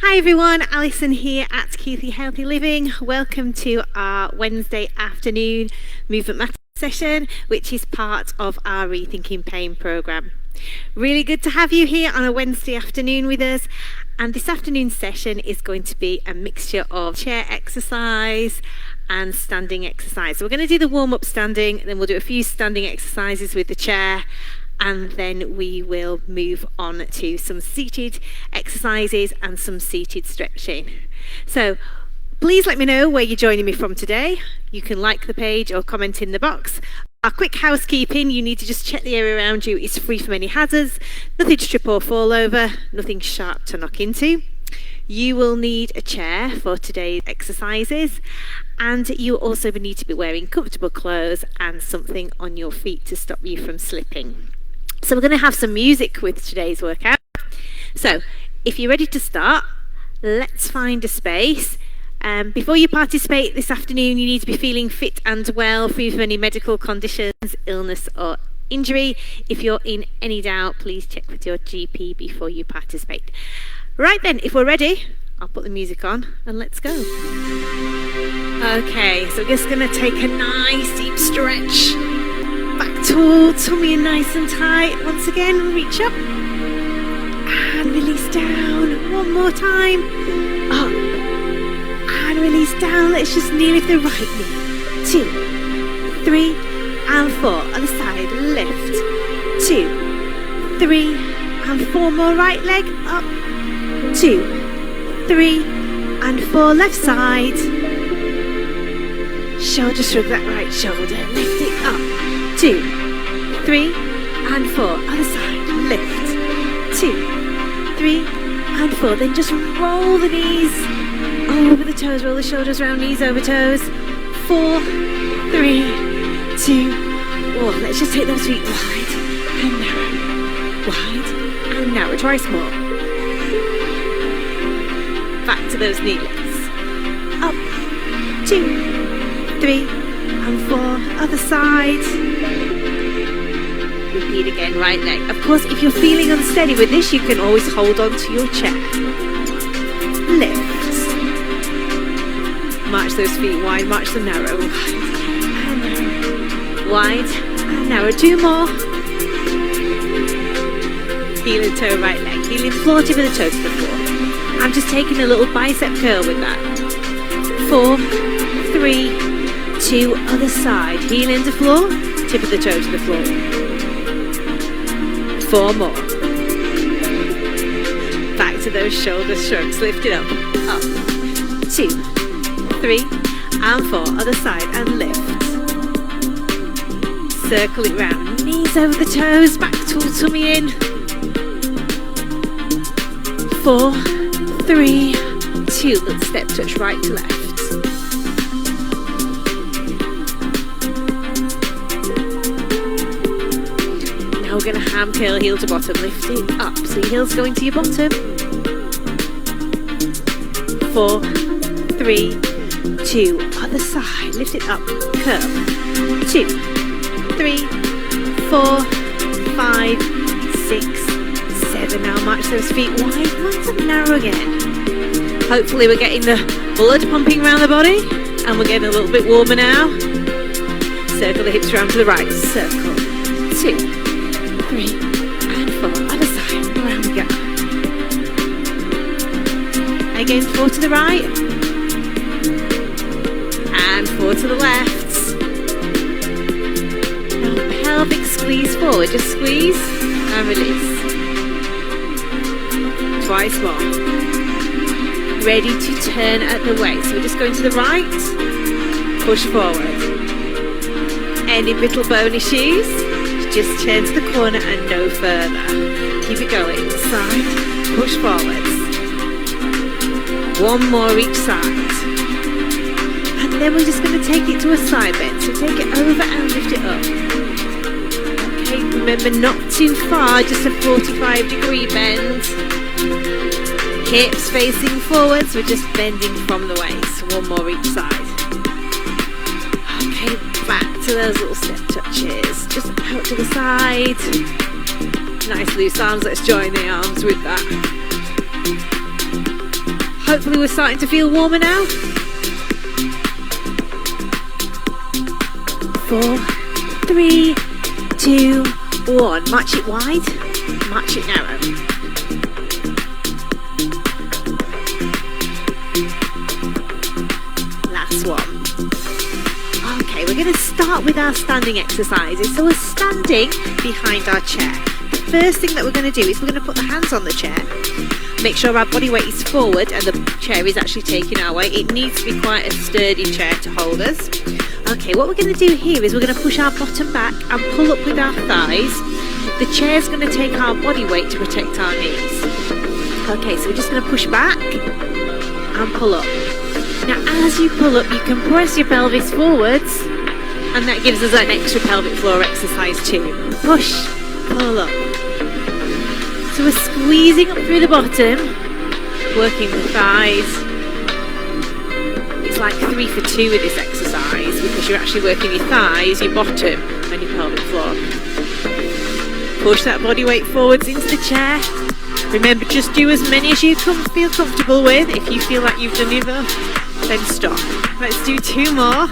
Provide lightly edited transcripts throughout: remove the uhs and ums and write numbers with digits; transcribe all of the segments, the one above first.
Hi everyone, Alison here at Keithley Healthy Living. Welcome to our Wednesday afternoon movement matters session, which is part of our Rethinking Pain programme. Really good to have you here on a Wednesday afternoon with us. And this afternoon's session is going to be a mixture of chair exercise and standing exercise. So we're going to do the warm-up standing, then we'll do a few standing exercises with the chair, and then we will move on to some seated exercises and some seated stretching. So please let me know where you're joining me from today. You can like the page or comment in the box. Our quick housekeeping, you need to just check the area around you is free from any hazards, nothing to trip or fall over, nothing sharp to knock into. You will need a chair for today's exercises, and you also need to be wearing comfortable clothes and something on your feet to stop you from slipping. So we're going to have some music with today's workout. So if you're ready to start, let's find a space. Before you participate this afternoon, you need to be feeling fit and well, free from any medical conditions, illness or injury. If you're in any doubt, please check with your GP before you participate. Right then, if we're ready, I'll put the music on and let's go. Okay, so we're just going to take a nice deep stretch. Back tall, tummy in nice and tight. Once again, reach up and release down. One more time. Up and release down. Let's just kneel with the right knee. 2, 3, and 4. Other side, lift. 2, 3, and 4 more. Right leg up. 2, 3, and 4. Left side. Shoulder shrug that right shoulder. Lift it up. 2, 3, and 4. Other side. Lift. 2, 3, and 4. Then just roll the knees over the toes. Roll the shoulders around, knees over toes. 4, 3, 2, 1. Let's just take those feet wide and narrow. Wide and narrow. Twice more. Back to those knee lifts. Up. 2, 3, and 4. Other side. Repeat again, right leg. Of course, if you're feeling unsteady with this, you can always hold on to your chair. Lift. March those feet wide, march them narrow. Wide and narrow. Wide and narrow. 2 more. Heel and toe, right leg. Heel and floor, tip of the toe to the floor. I'm just taking a little bicep curl with that. 4, 3, 2, other side. Heel into floor, tip of the toe to the floor. 4 more. Back to those shoulder shrugs. Lift it up. Up. 2, 3, and 4. Other side and lift. Circle it round. Knees over the toes. Back tall tummy in. 4, 3, 2. Let's step touch right to left. Now we're going to ham curl heel to bottom. Lift it up. So your heel's going to your bottom. 4, 3, 2. Other side. Lift it up. Curl. 2, 3, 4, 5, 6, 7. Now march those feet wide. Nice and narrow again. Hopefully we're getting the blood pumping around the body, and we're getting a little bit warmer now. Circle the hips around to the right. Circle. 2, 3, and 4. Other side. Around we go. Again, 4 to the right. And 4 to the left. Now pelvic squeeze forward. Just squeeze and release. Twice more. Ready to turn at the waist. So we're just going to the right. Push forward. Any little bone issues? Just turn to the corner and no further. Keep it going. Side. Push forwards. 1 more each side. And then we're just going to take it to a side bend. So take it over and lift it up. Okay, remember not too far, just a 45-degree bend. Hips facing forwards, we're just bending from the waist. 1 more each side. Okay, back to those little step touches. Just out to the side. Nice loose arms, let's join the arms with that. Hopefully we're starting to feel warmer now. 4, 3, 2, 1. March it wide, march it narrow. Last one. Okay, we're going to start with our standing exercises. So we're standing behind our chair. The first thing that we're going to do is we're going to put the hands on the chair. Make sure our body weight is forward and the chair is actually taking our weight. It needs to be quite a sturdy chair to hold us. Okay, what we're going to do here is we're going to push our bottom back and pull up with our thighs. The chair's going to take our body weight to protect our knees. Okay, so we're just going to push back and pull up. Now as you pull up, you can press your pelvis forwards, and that gives us an extra pelvic floor exercise too. Push, pull up. So we're squeezing up through the bottom, working the thighs. It's like 3 for 2 with this exercise because you're actually working your thighs, your bottom and your pelvic floor. Push that body weight forwards into the chair. Remember, just do as many as you feel comfortable with. If you feel like you've done enough, then stop. Let's do 2 more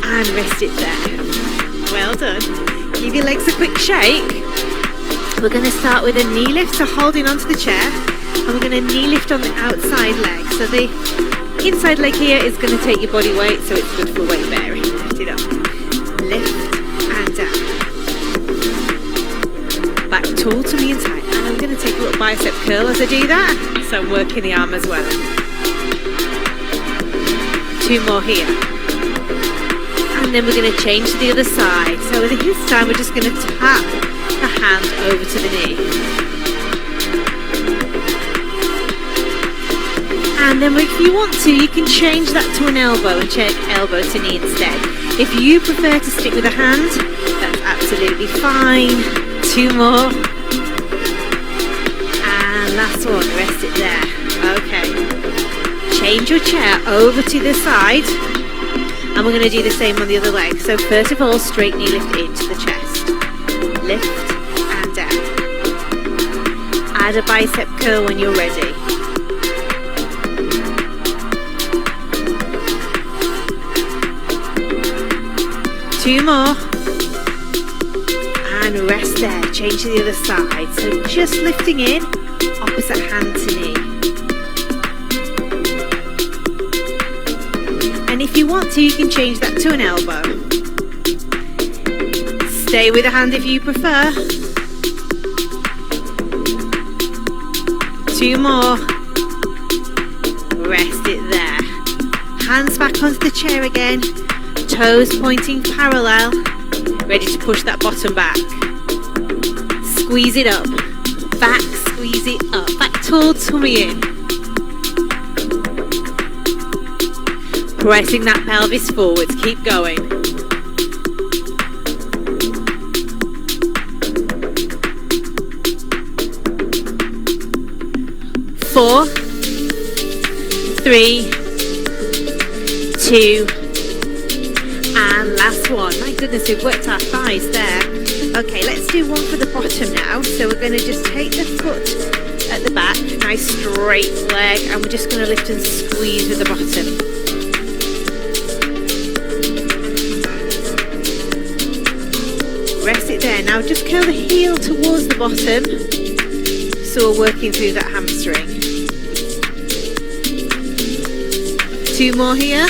and rest it there. Well done. Give your legs a quick shake. We're going to start with a knee lift, so holding onto the chair, and we're going to knee lift on the outside leg. So the inside leg here is going to take your body weight, so it's good for weight bearing. Lift it up. Lift and down. Back tall, tummy and tight. And I'm going to take a little bicep curl as I do that, so I'm working the arm as well. 2 more here. And then we're going to change to the other side. So this time we're just going to tap the hand over to the knee. And then if you want to, you can change that to an elbow and check elbow to knee instead. If you prefer to stick with a hand, that's absolutely fine. 2 more. And last one, rest it there. Okay. Change your chair over to the side. And we're going to do the same on the other leg. So first of all, straight knee lift into the chest. Lift and down. Add a bicep curl when you're ready. Two more. And rest there. Change to the other side. So just lifting in, opposite hand to knee. And if you want to, you can change that to an elbow. Stay with a hand if you prefer. 2 more. Rest it there. Hands back onto the chair again. Toes pointing parallel. Ready to push that bottom back. Squeeze it up. Back, squeeze it up. Back tall, tummy in. Pressing that pelvis forwards. Keep going. 4, 3, 2, and last one. My goodness, we've worked our thighs there. Okay, let's do one for the bottom now. So we're going to just take the foot at the back, nice straight leg, and we're just going to lift and squeeze with the bottom. Rest it there. Now just curl the heel towards the bottom, so we're working through that hamstring. 2 more here.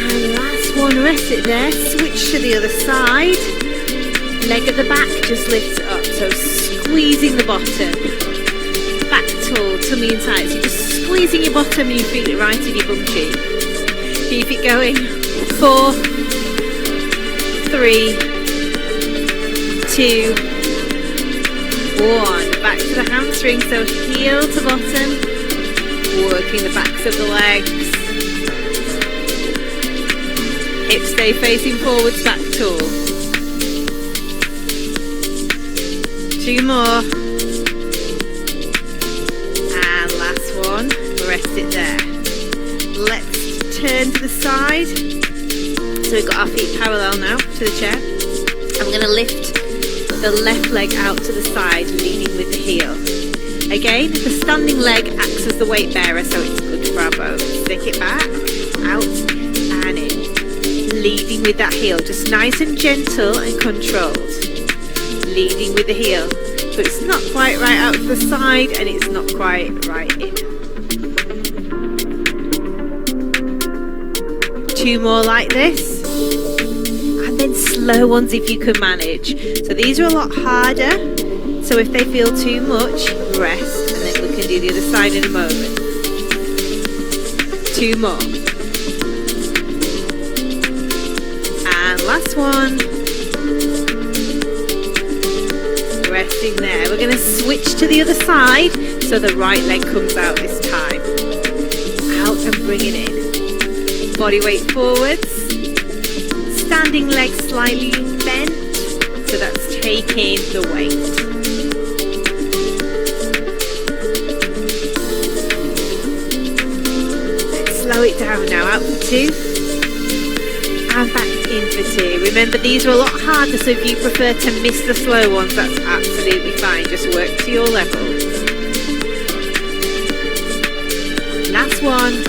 And last one, rest it there. Switch to the other side. Leg at the back, just lift it up. So squeezing the bottom. Back tall, tummy and tight. So you're just squeezing your bottom and you feel it right in your bum cheek. Keep it going. 4, 3, 2, 1. Back to the hamstring. So heel to bottom. Working the backs of the legs. Hips stay facing forwards, back tall. 2 more. And last one. Rest it there. Let's turn to the side. So we've got our feet parallel now to the chair. And we're going to lift the left leg out to the side, leading with the heel. Again, the standing leg acts as the weight bearer, so it's good for our bones. Stick it back, out and in. Leading with that heel, just nice and gentle and controlled. Leading with the heel. So it's not quite right out to the side and it's not quite right in. 2 more like this. And then slow ones if you can manage. So these are a lot harder. So if they feel too much, rest, and then we can do the other side in a moment. 2 more. And last one. Resting there. We're going to switch to the other side so the right leg comes out this time. Out and bring it in. Body weight forwards. Standing leg slightly bent. So that's taking the weight. Slow it down now, out for 2 and back in for 2. Remember, these are a lot harder, so if you prefer to miss the slow ones, that's absolutely fine. Just work to your level. Last one.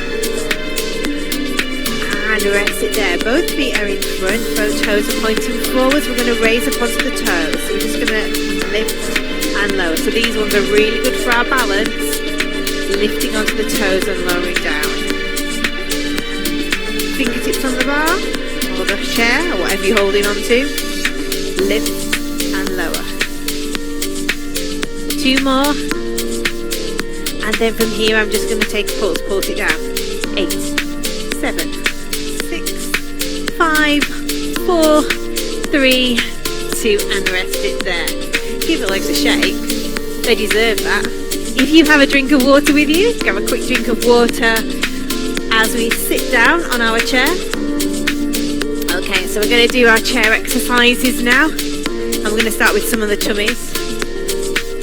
And rest it there. Both feet are in front, both toes are pointing forwards. We're going to raise up onto the toes. So we're just going to lift and lower. So these ones are really good for our balance. Lifting onto the toes and lowering down. Fingertips on the bar or the chair or whatever you're holding on to. Lift and lower. 2 more. And then from here I'm just going to take a pulse. Pulse it down. 8, 7, 6, 5, 4, 3, 2 and rest it there. Give the legs a shake. They deserve that. If you have a drink of water with you, grab a quick drink of water as we sit down on our chair. Okay, so we're going to do our chair exercises now. And we're going to start with some of the tummies.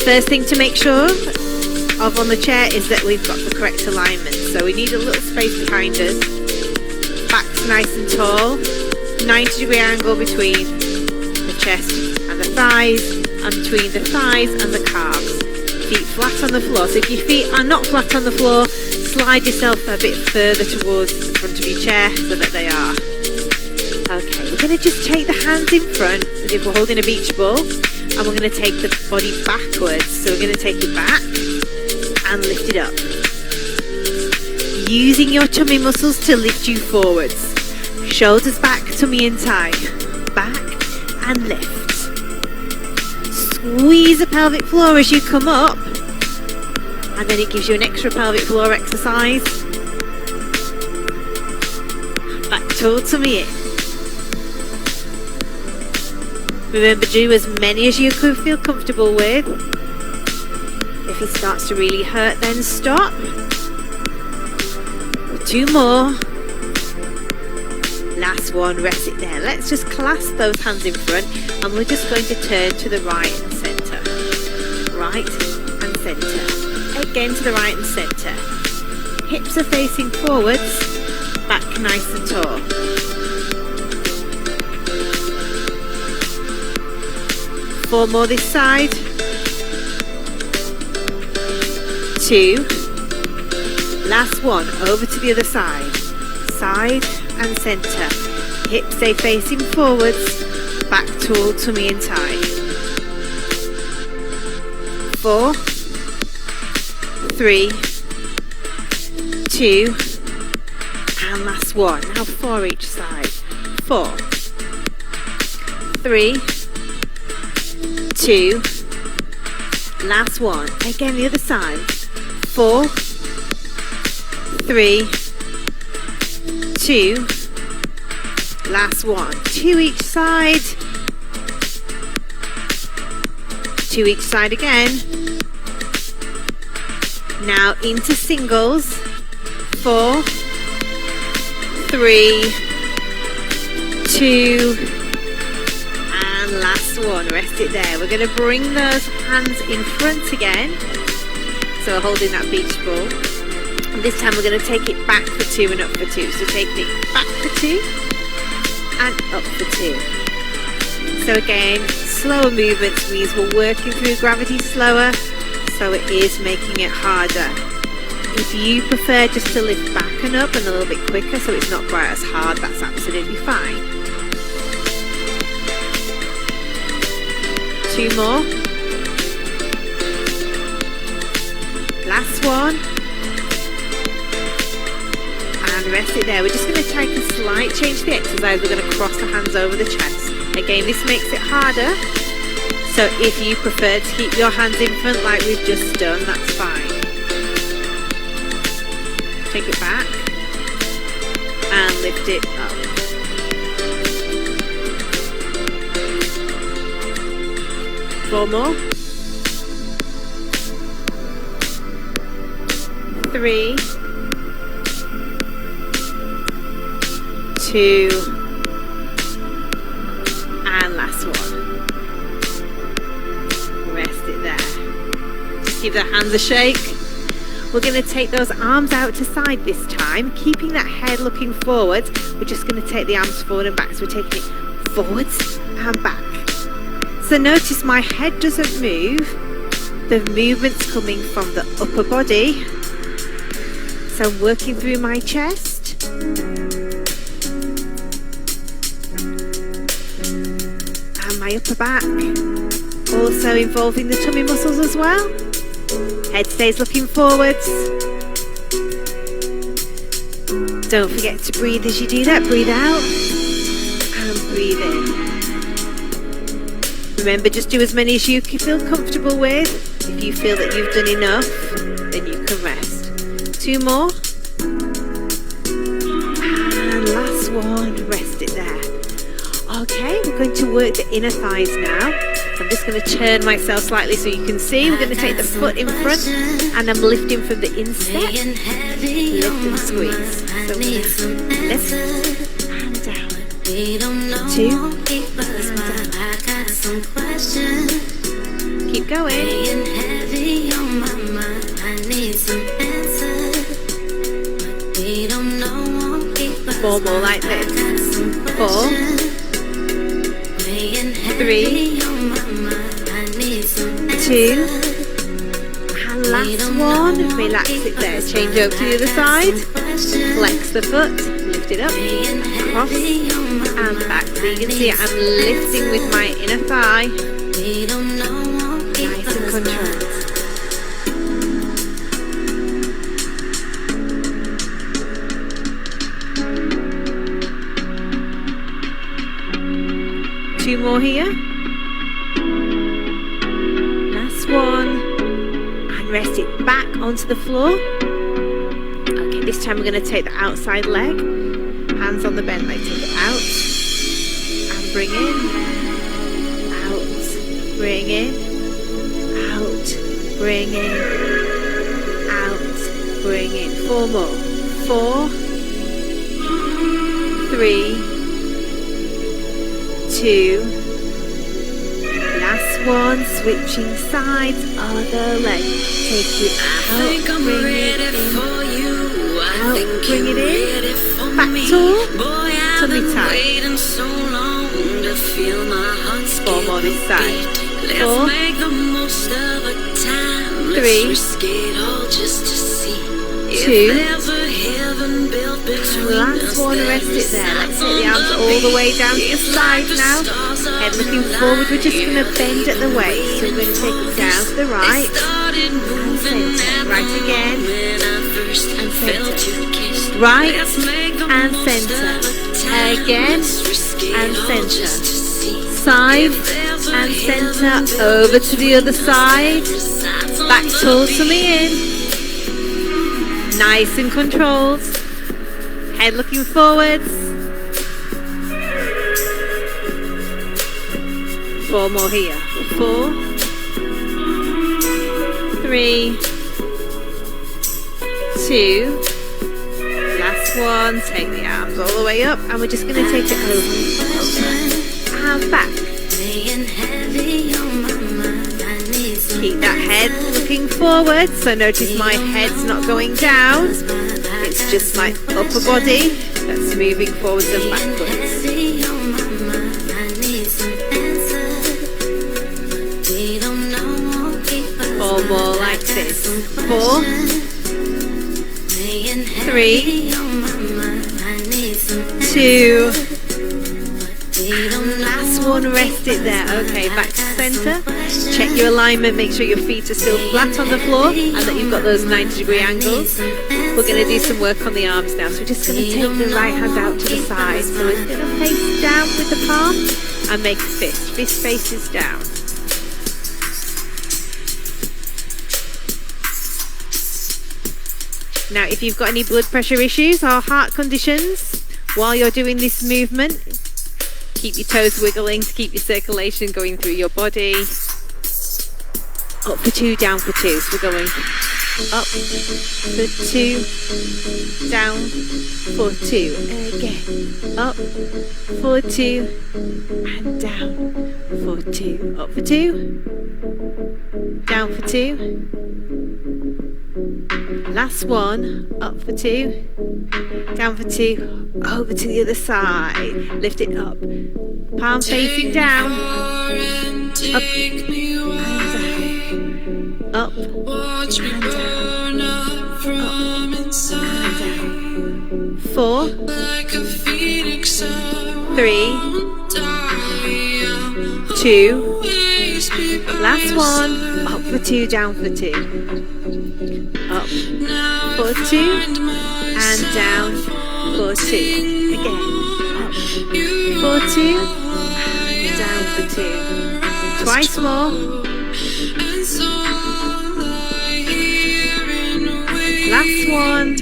First thing to make sure of on the chair is that we've got the correct alignment. So we need a little space behind us. Back's nice and tall. 90-degree angle between the chest and the thighs, and between the thighs and the calves. Feet flat on the floor. So if your feet are not flat on the floor, slide yourself a bit further towards the front of your chair so that they are. Okay, we're going to just take the hands in front as if we're holding a beach ball, and we're going to take the body backwards. So we're going to take it back and lift it up. Using your tummy muscles to lift you forwards. Shoulders back, tummy in tight. Back and lift. Squeeze the pelvic floor as you come up, and then it gives you an extra pelvic floor exercise. Back tall, tummy in. Remember, do as many as you could feel comfortable with. If it starts to really hurt, then stop. 2 more. Last one, rest it there. Let's just clasp those hands in front, and we're just going to turn to the right and centre. Right and centre. Again to the right and centre. Hips are facing forwards, back nice and tall. 4 more this side. 2. Last one, over to the other side. Side and centre. Hips stay facing forwards, back tall, tummy in tight. 4, 3, 2, and last one. Now 4 each side. 4, 3, 2, last one. Again the other side. 4, 3, 2, last one. 2 each side. 2 each side again. Now into singles. 4, 3, 2, and last one. Rest it there. We're going to bring those hands in front again. So we're holding that beach ball. And this time we're going to take it back for 2 and up for 2. So taking it back for 2 and up for 2. So again, slower movements means we're working through gravity slower. so it is making it harder. If you prefer just to lift back and up and a little bit quicker so it's not quite as hard, that's absolutely fine. 2 more. Last one. And rest it there. We're just going to take a slight change to the exercise. We're going to cross the hands over the chest. Again, this makes it harder. So if you prefer to keep your hands in front like we've just done, that's fine. Take it back and lift it up. Four more. 3, 2, and last one. Rest it there. Just give the hands a shake. We're going to take those arms out to side this time, keeping that head looking forwards. We're just going to take the arms forward and back. So we're taking it forwards and back. So notice my head doesn't move. The movement's coming from the upper body. So I'm working through my chest. And my upper back. Also involving the tummy muscles as well. Head stays looking forwards. Don't forget to breathe as you do that. Breathe out and breathe in. Remember, just do as many as you feel comfortable with. If you feel that you've done enough, then you can rest. 2 more. And last one. Rest it there. Okay, we're going to work the inner thighs now. I'm just going to turn myself slightly so you can see. We're going to take the foot in front and I'm lifting from the instep. Lift and squeeze. So lift and down. 2 and down. Keep going. 4 more like this. 4, 3, 2, and last one. Relax it there. Change over to the other side. Flex the foot. Lift it up. Cross and back. So you can see I'm lifting with my inner thigh. Nice and controlled. Two more here. Last one. And rest it back onto the floor. Okay, this time we're going to take the outside leg. Hands on the bent leg. Take it out. And bring in. Out. Bring in. Out. Bring in. Out. Bring in. 4 more. 4, 3, 2, last one, switching sides, other leg, take it out, bring it in, out, bring it in, back tall, tummy tight, 4 more this side, 4, 3, 2, last one, rest it there. Let's take the arms all the way down to the side now. Head looking forward. We're just going to bend at the waist. So we're going to take it down to the right and centre. Right again and centre. Right and centre. Again and centre. Side and centre. Over to the other side. Back tall to me in. Nice and controlled. Head looking forwards. 4 more here. 4, 3, 2. Last one. Take the arms all the way up, and we're just going to take it over and back. Keep that head looking forward. So notice my head's not going down. It's just my upper body that's moving forwards and backwards. 4 more like raises. 4, 3, 2, and last one, rest it there. Okay, back to center. Check your alignment, make sure your feet are still flat on the floor and that you've got those 90-degree angles. We're going to do some work on the arms now, so we're just going to take the right hand out to the side. So it's going to face down with the palm and make a fist. Fist faces down. Now, if you've got any blood pressure issues or heart conditions while you're doing this movement, keep your toes wiggling to keep your circulation going through your body. Up for 2, down for 2. So we're going up for 2, down for 2. Again. Up for 2 and down for 2. Up for 2, down for 2. Last one, up for 2, down for 2, over to the other side, lift it up, palm facing down, up and down, up and down, up and down. 4, 3, 2, last one, up for 2, down for 2. Up for 2 and down for 2. Again, up for 2 and down for 2. Twice more. Last one.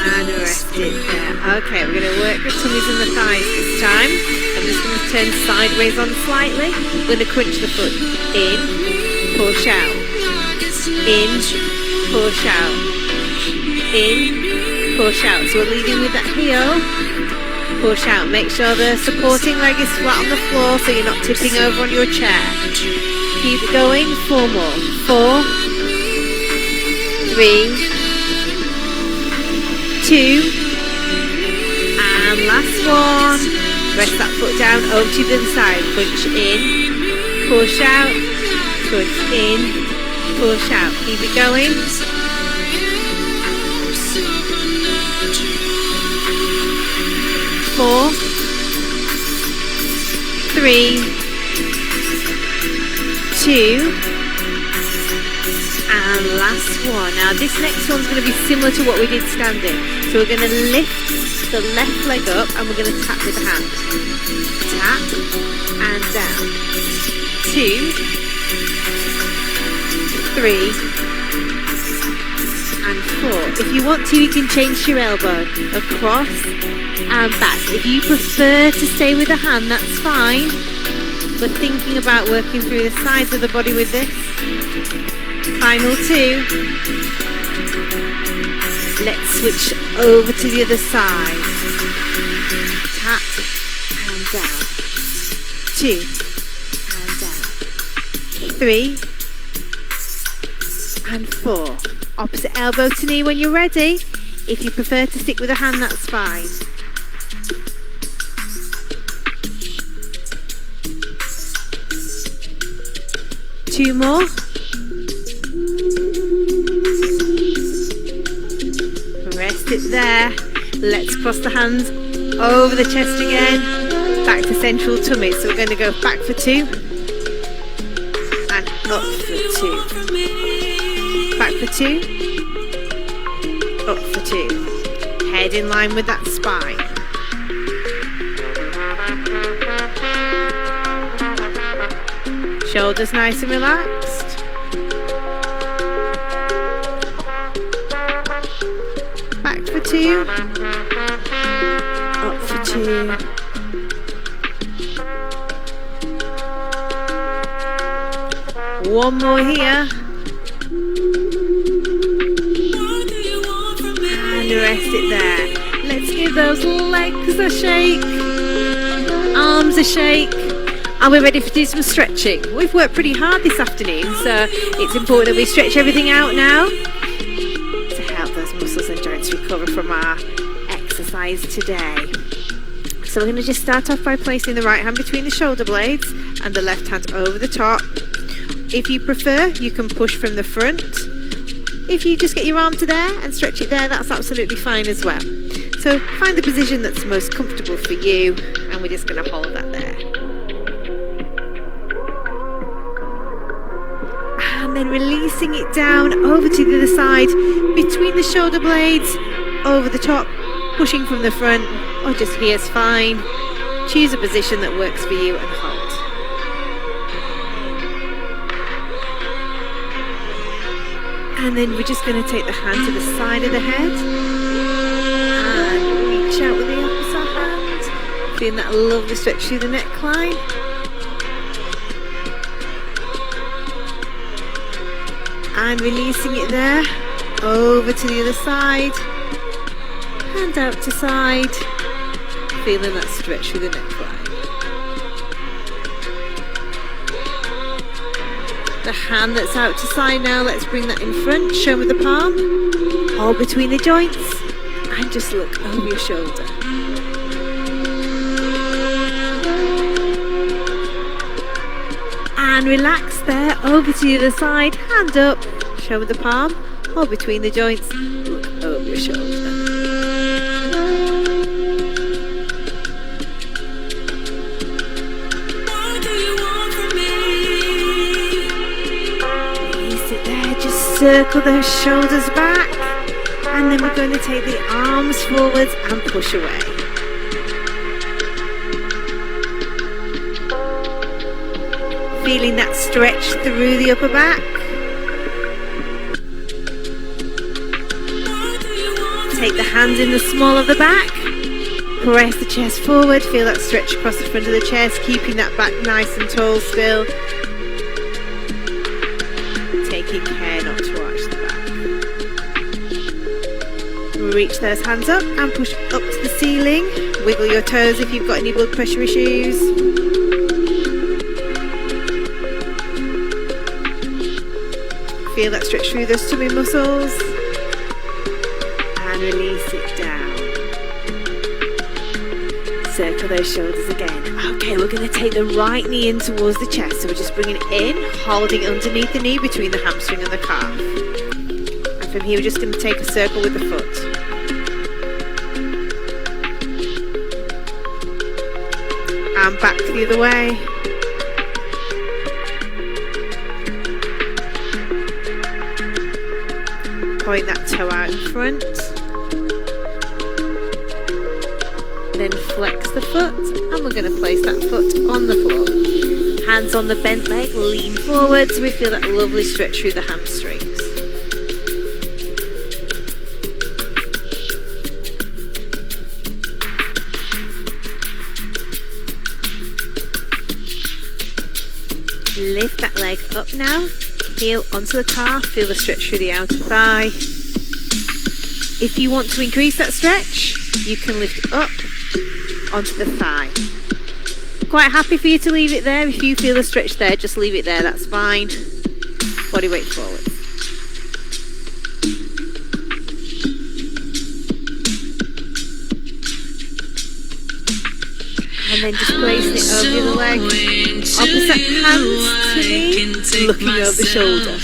And rest it there. Okay, we're going to work the tummies and the thighs this time. I'm just going to turn sideways on slightly. We're going to crunch the foot in. Push out, in, push out, in, push out. So we're leading with that heel, push out. Make sure the supporting leg is flat on the floor so you're not tipping over on your chair. Keep it going, 4 more. 4, 3, 2, and last one. Rest that foot down, over to the other side. Punch in, push out. Push in, push out. Keep it going. 4, 3, 2, and last one. Now this next one's going to be similar to what we did standing. So we're going to lift the left leg up and we're going to tap with the hand. Tap and down. 2, 3 and 4. If you want to, you can change your elbow across and back. If you prefer to stay with the hand, that's fine. But thinking about working through the sides of the body with this. Final 2. Let's switch over to the other side. Tap and down. 2 and down. 3 and 4. Opposite elbow to knee when you're ready. If you prefer to stick with a hand, that's fine. Two more. Rest it there. Let's cross the hands over the chest again. Back to central tummy. So we're going to go back for 2 and up for 2. Back for 2, up for 2. Head in line with that spine. Shoulders nice and relaxed. Back for 2, up for 2. One more here. Rest it there. Let's give those legs a shake, arms a shake, and we're ready to do some stretching. We've worked pretty hard this afternoon, so it's important that we stretch everything out now to help those muscles and joints recover from our exercise today. So we're going to just start off by placing the right hand between the shoulder blades and the left hand over the top. If you prefer, you can push from the front. If you just get your arm to there and stretch it there, that's absolutely fine as well. So find the position that's most comfortable for you, and we're just going to hold that there. And then releasing it down over to the other side, between the shoulder blades, over the top, pushing from the front, or just here's fine. Choose a position that works for you and hold. And then we're just going to take the hand to the side of the head and reach out with the opposite hand, feeling that lovely stretch through the neckline. And releasing it there, over to the other side, hand out to side, feeling that stretch through the neckline. The hand that's out to side now, let's bring that in front, show with the palm, hold between the joints, and just look over your shoulder. And relax there, over to the other side, hand up, show with the palm, hold between the joints, look over your shoulder. Circle those shoulders back, and then we're going to take the arms forwards and push away. Feeling that stretch through the upper back. Take the hands in the small of the back, press the chest forward, feel that stretch across the front of the chest, keeping that back nice and tall still. Taking care not to arch the back. Reach those hands up and push up to the ceiling. Wiggle your toes if you've got any blood pressure issues. Feel that stretch through those tummy muscles. And release it down. Circle those shoulders again. Okay, we're going to take the right knee in towards the chest. So we're just bringing it in, holding underneath the knee between the hamstring and the calf. And from here we're just going to take a circle with the foot. And back the other way. Point that toe out in front. Then flex the foot, and we're going to place that foot on the floor. Hands on the bent leg, lean forward so we feel that lovely stretch through the hamstrings. Lift that leg up now, heel onto the calf, feel the stretch through the outer thigh. If you want to increase that stretch, you can lift it up onto the thigh. Quite happy for you to leave it there. If you feel a stretch there, just leave it there, that's fine. Body weight forward. And then just placing it over the other leg. Opposite hands to me, looking over the shoulder.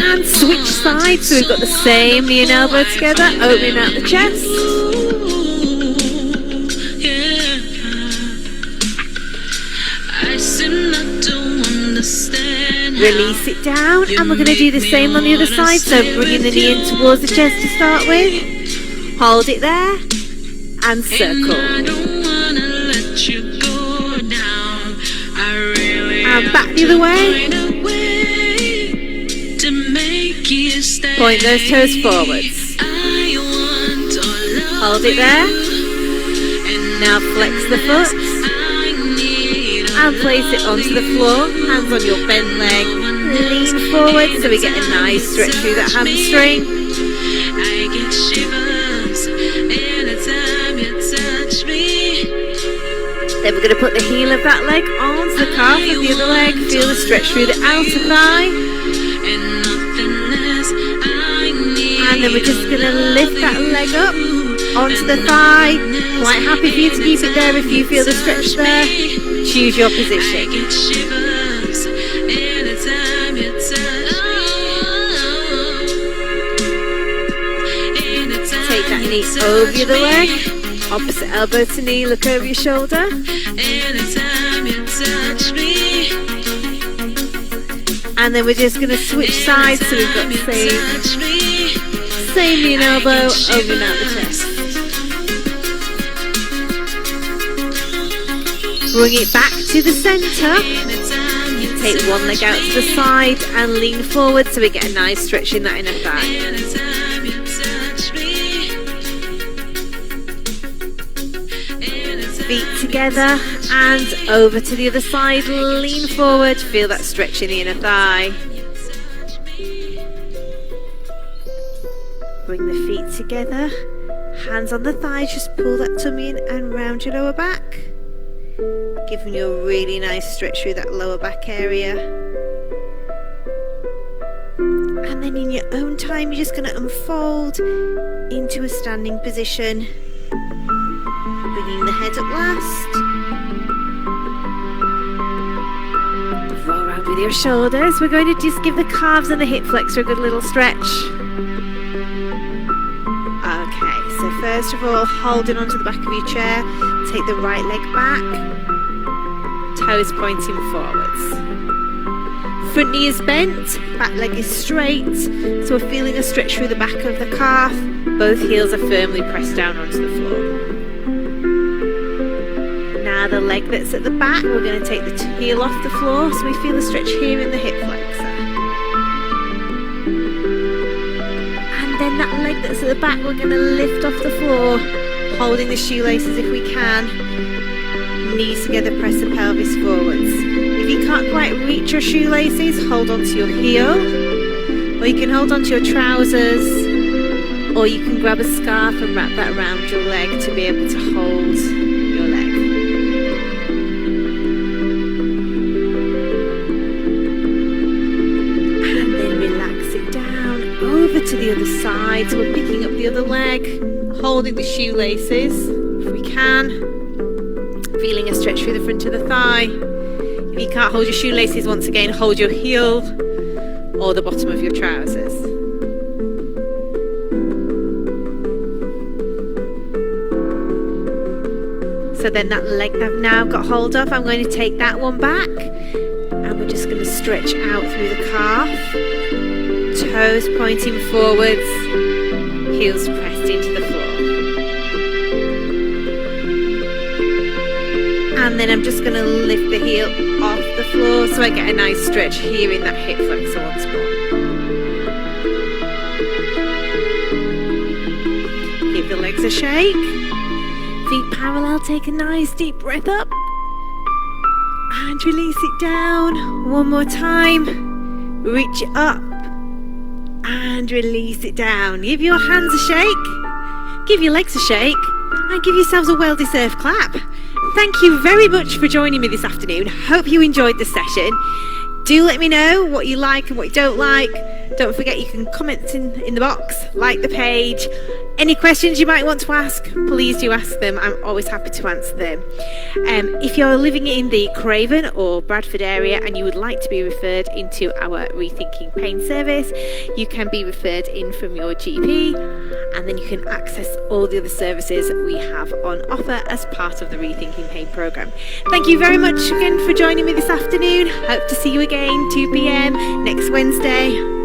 And switch sides, so we've got the same knee and elbow together, opening out the chest. Release it down, and we're going to do the same on the other side, so bringing the knee in towards the chest to start with. Hold it there, and circle. And back the other way. Point those toes forwards. Hold it there. Now flex the foot and place it onto the floor. Hands on your bent leg. Lean forward so we get a nice stretch through that hamstring. Then we're going to put the heel of that leg onto the calf of the other leg. Feel the stretch through the outer thigh. And then we're just going to lift that leg up, onto the thigh. Quite happy for you to keep it there if you feel the stretch there. Choose your position. Take that knee over the other leg. Opposite elbow to knee, look over your shoulder. And then we're just going to switch sides, so we've got the same knee and elbow, opening out the chest. Bring it back to the centre. Take one leg out to the side and lean forward, so we get a nice stretch in that inner thigh. Feet together and over to the other side, lean forward, feel that stretch in the inner thigh. Bring the feet together, hands on the thighs, just pull that tummy in and round your lower back. Giving you a really nice stretch through that lower back area. And then in your own time, you're just going to unfold into a standing position. Bringing the head up last. Roll around with your shoulders. We're going to just give the calves and the hip flexor a good little stretch. Okay, so first of all, holding onto the back of your chair, take the right leg back, toes pointing forwards. Front knee is bent, back leg is straight, so we're feeling a stretch through the back of the calf. Both heels are firmly pressed down onto the floor. Now the leg that's at the back, we're going to take the heel off the floor, so we feel a stretch here in the hip flexor. And then that leg that's at the back, we're going to lift off the floor, holding the shoelaces if we can. Knees together, press the pelvis forwards. If you can't quite reach your shoelaces, hold on to your heel, or you can hold on to your trousers, or you can grab a scarf and wrap that around your leg to be able to hold your leg. And then relax it down over to the other side. So we're picking up the other leg, holding the shoelaces if we can. Feeling a stretch through the front of the thigh. If you can't hold your shoelaces, once again, hold your heel or the bottom of your trousers. So then that leg that I've now got hold of, I'm going to take that one back and we're just going to stretch out through the calf. Toes pointing forwards, heels pressed into the floor. And then I'm just going to lift the heel off the floor so I get a nice stretch here in that hip flexor once more. Give the legs a shake. Feet parallel, take a nice deep breath up. And release it down. One more time. Reach it up. And release it down. Give your hands a shake. Give your legs a shake. And give yourselves a well-deserved clap. Thank you very much for joining me this afternoon. Hope you enjoyed the session. Do let me know what you like and what you don't like. Don't forget you can comment in the box, like the page. Any questions you might want to ask, please do ask them. I'm always happy to answer them. If you're living in the Craven or Bradford area and you would like to be referred into our Rethinking Pain service, you can be referred in from your GP, and then you can access all the other services we have on offer as part of the Rethinking Pain programme. Thank you very much again for joining me this afternoon. Hope to see you again 2 p.m. next Wednesday.